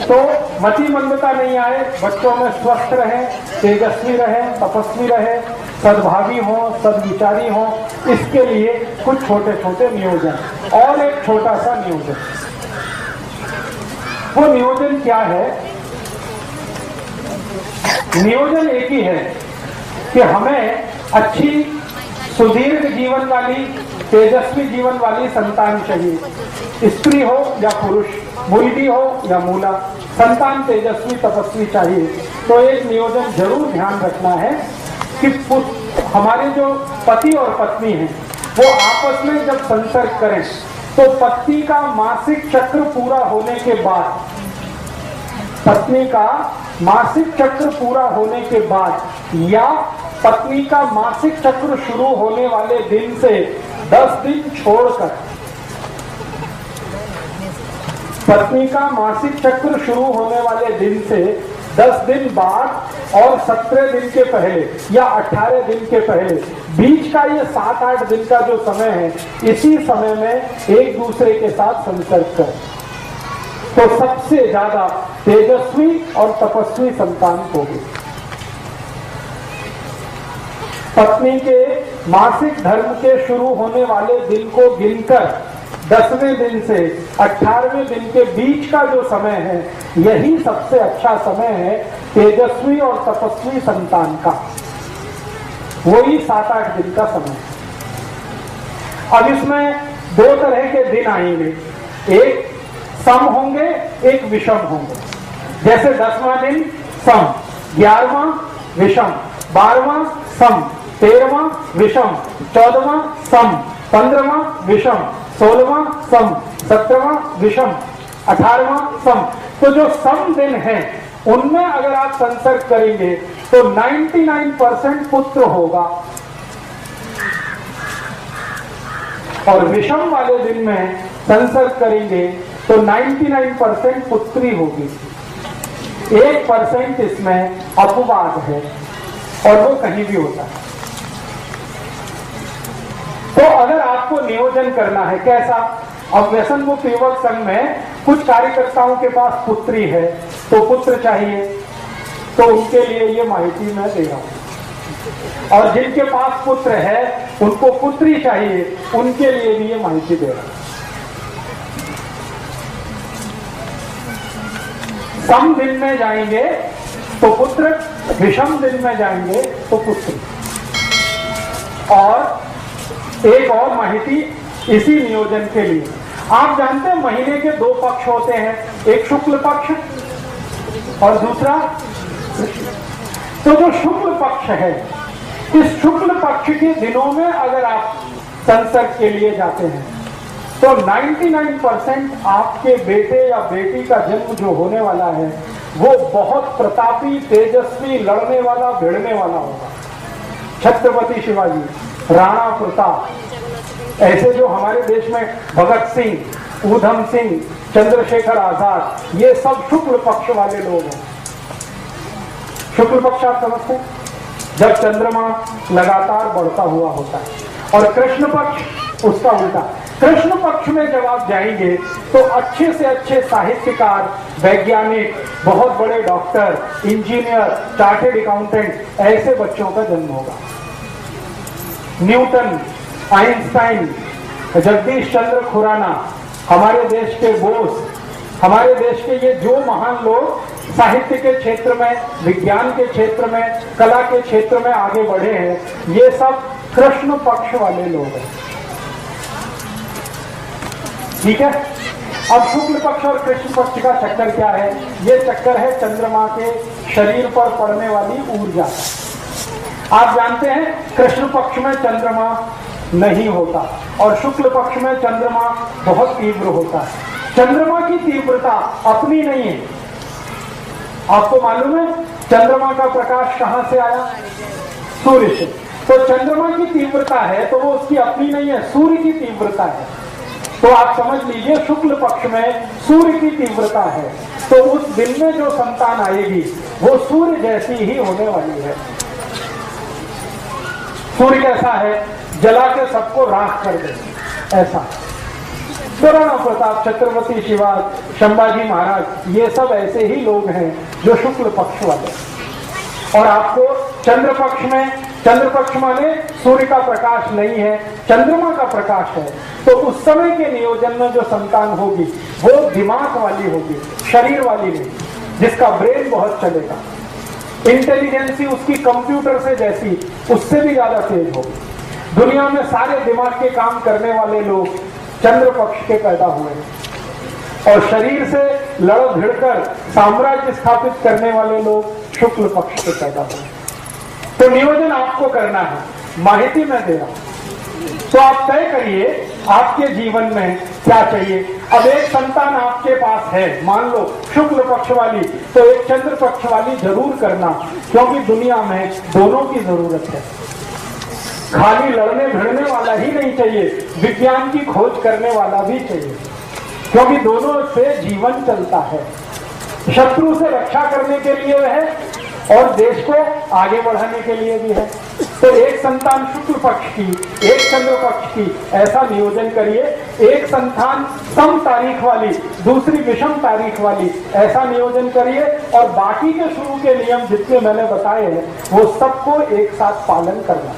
तो मति मंदता नहीं आए, बच्चों में स्वस्थ रहे, तेजस्वी रहे, तपस्वी रहे, सद्भावी हो, सद्विचारी हो, इसके लिए कुछ छोटे छोटे नियोजन। और एक छोटा सा नियोजन, वो नियोजन क्या है? नियोजन एक ही है कि हमें अच्छी सुदीर्घ जीवन वाली, तेजस्वी जीवन वाली संतान चाहिए। स्त्री हो या पुरुष, मूली हो या मूला, संतान तेजस्वी तपस्वी चाहिए। तो एक नियोजन जरूर ध्यान रखना है कि हमारे जो पति और पत्नी हैं वो आपस में जब संसर्ग करें तो पत्नी का मासिक चक्र पूरा होने के बाद, पत्नी का मासिक चक्र पूरा होने के बाद या पत्नी का मासिक चक्र शुरू होने वाले दिन से 10 दिन छोड़कर, पत्नी का मासिक चक्र शुरू होने वाले दिन से 10 दिन बाद और 17 दिन के पहले या 18 दिन के पहले, बीच का ये 7-8 दिन का जो समय है, इसी समय में एक दूसरे के साथ संसर्ग कर, तो सबसे ज्यादा तेजस्वी और तपस्वी संतान होगी। पत्नी के मासिक धर्म के शुरू होने वाले दिन को गिनकर 10वें दिन से 18वें दिन के बीच का जो समय है, यही सबसे अच्छा समय है तेजस्वी और तपस्वी संतान का। वही 7-8 दिन का समय। अब इसमें 2 तरह के दिन आएंगे, एक सम होंगे, एक विषम होंगे। जैसे 10वां दिन सम, 11वां विषम, 12वां सम, 13वां विषम, 14वां सम, 15वां विषम, 16वां सम, 17वां विषम, 18वां सम। तो जो सम दिन है उनमें अगर आप संसर्ग करेंगे तो 99% पुत्र होगा, और विषम वाले दिन में संसर्ग करेंगे तो 99% पुत्री होगी। 1% इसमें अपवाद है और वो कहीं भी होता है। तो अगर आपको नियोजन करना है कैसा, अब व्यसन मुक्त युवक संघ में कुछ कार्यकर्ताओं के पास पुत्री है तो पुत्र चाहिए, तो उनके लिए ये माहिती मैं दे रहा हूं। और जिनके पास पुत्र है उनको पुत्री चाहिए, उनके लिए भी ये माहिती दे रहा हूं। सम दिन में जाएंगे तो पुत्र, विषम दिन में जाएंगे तो पुत्री। और एक और माहिती इसी नियोजन के लिए, आप जानते हैं महीने के 2 पक्ष होते हैं, एक शुक्ल पक्ष और दूसरा। तो जो शुक्ल पक्ष है, इस शुक्ल पक्ष के दिनों में अगर आप संसर्ग के लिए जाते हैं तो 99% आपके बेटे या बेटी का जन्म जो होने वाला है वो बहुत प्रतापी, तेजस्वी, लड़ने वाला, भिड़ने वाला होगा। छत्रपति शिवाजी, राणा प्रताप, ऐसे जो हमारे देश में भगत सिंह, ऊधम सिंह, चंद्रशेखर आजाद, ये सब शुक्ल पक्ष वाले लोग हैं। शुक्ल पक्ष आप समझते हैं, जब चंद्रमा लगातार बढ़ता हुआ होता है। और कृष्ण पक्ष उसका उल्टा। कृष्ण पक्ष में जब आप जाएंगे तो अच्छे से अच्छे साहित्यकार, वैज्ञानिक, बहुत बड़े डॉक्टर, इंजीनियर, चार्टेड अकाउंटेंट, ऐसे बच्चों का जन्म होगा। न्यूटन, आइंस्टाइन, जगदीश चंद्र खुराना, हमारे देश के बोस, हमारे देश के ये जो महान लोग साहित्य के क्षेत्र में, विज्ञान के क्षेत्र में, कला के क्षेत्र में आगे बढ़े हैं, ये सब कृष्ण पक्ष वाले लोग हैं। ठीक है। अब शुक्ल पक्ष और कृष्ण पक्ष का चक्कर क्या है? ये चक्कर है चंद्रमा के शरीर पर पड़ने वाली ऊर्जा। आप जानते हैं कृष्ण पक्ष में चंद्रमा नहीं होता और शुक्ल पक्ष में चंद्रमा बहुत तीव्र होता है। चंद्रमा की तीव्रता अपनी नहीं है। आपको मालूम है चंद्रमा का प्रकाश कहां से आया? सूर्य से। तो चंद्रमा की तीव्रता है तो वो उसकी अपनी नहीं है, सूर्य की तीव्रता है। तो आप समझ लीजिए शुक्ल पक्ष में सूर्य की तीव्रता है, तो उस दिन में जो संतान आएगी वो सूर्य जैसी ही होने वाली है। सूर्य कैसा है? जला के सबको राख कर दे, ऐसा। महाराणा प्रताप, छत्रपति शिवाजी, संभाजी महाराज, ये सब ऐसे ही लोग हैं जो शुक्ल पक्ष वाले। और आपको चंद्र पक्ष में, चंद्र पक्ष माने सूर्य का प्रकाश नहीं है, चंद्रमा का प्रकाश है, तो उस समय के नियोजन में जो संतान होगी वो दिमाग वाली होगी, शरीर वाली नहीं, जिसका ब्रेन बहुत चलेगा, इंटेलिजेंसी उसकी कंप्यूटर से जैसी, उससे भी ज्यादा तेज होगी। दुनिया में सारे दिमाग के काम करने वाले लोग चंद्र पक्ष के पैदा हुए और शरीर से लड़ भिड़कर साम्राज्य स्थापित करने वाले लोग शुक्ल पक्ष के पैदा हुए। तो नियोजन आपको करना है, माहिती मैं दे रहा हूं। तो आप तय करिए आपके जीवन में क्या चाहिए। अब एक संतान आपके पास है, मान लो शुक्ल पक्ष वाली, तो एक चंद्र पक्ष वाली जरूर करना, क्योंकि दुनिया में दोनों की जरूरत है। खाली लड़ने भिड़ने वाला ही नहीं चाहिए, विज्ञान की खोज करने वाला भी चाहिए, क्योंकि दोनों से जीवन चलता है। शत्रु से रक्षा करने के लिए है और देश को आगे बढ़ाने के लिए भी है। तो एक संतान शुक्ल पक्ष की, एक चंद्र पक्ष की, ऐसा नियोजन करिए। एक संतान सम तारीख वाली, दूसरी विषम तारीख वाली, ऐसा नियोजन करिए। और बाकी के शुरू के नियम जितने मैंने बताए हैं वो सबको एक साथ पालन करना।